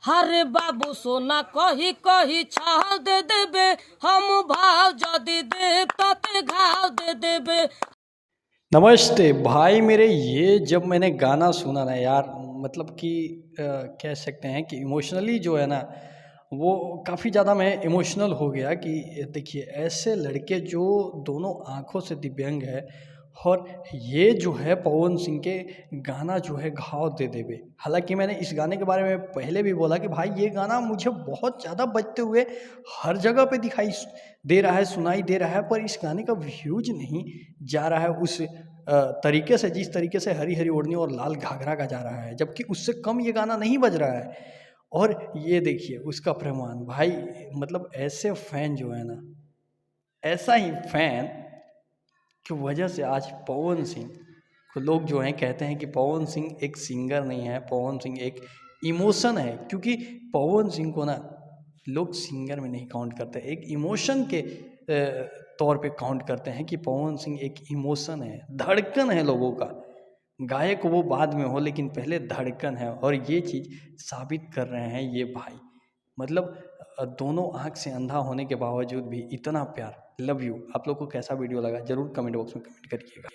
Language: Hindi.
हरे बाबू सोना कही कही छाव दे देबे, हम भाव जदि देव तते घाव दे देबे। नमस्ते भाई मेरे, ये जब मैंने गाना सुना ना यार, मतलब कि कह सकते हैं कि इमोशनली जो है ना, वो काफ़ी ज़्यादा मैं इमोशनल हो गया कि देखिए ऐसे लड़के जो दोनों आँखों से दिव्यांग है, और ये जो है पवन सिंह के गाना जो है घाव दे देवे। हालांकि मैंने इस गाने के बारे में पहले भी बोला कि भाई ये गाना मुझे बहुत ज़्यादा बजते हुए हर जगह पे दिखाई दे रहा है, सुनाई दे रहा है, पर इस गाने का व्यूज नहीं जा रहा है उस तरीके से, जिस तरीके से हरी हरी ओढ़नी और लाल घाघरा का जा रहा है, जबकि उससे कम ये गाना नहीं बज रहा है। और ये देखिए उसका प्रमाण भाई, मतलब ऐसे फैन जो है ना, ऐसा ही फैन की वजह से आज पवन सिंह को लोग जो हैं कहते हैं कि पवन सिंह एक सिंगर नहीं है, पवन सिंह एक इमोशन है। क्योंकि पवन सिंह को ना लोग सिंगर में नहीं काउंट करते, एक इमोशन के तौर पे काउंट करते हैं कि पवन सिंह एक इमोशन है, धड़कन है लोगों का। गायक वो बाद में हो, लेकिन पहले धड़कन है, और ये चीज़ साबित कर रहे हैं ये भाई। मतलब दोनों आँख से अंधा होने के बावजूद भी इतना प्यार। Love you. आप लोग को कैसा वीडियो लगा ज़रूर कमेंट बॉक्स में कमेंट करिएगा।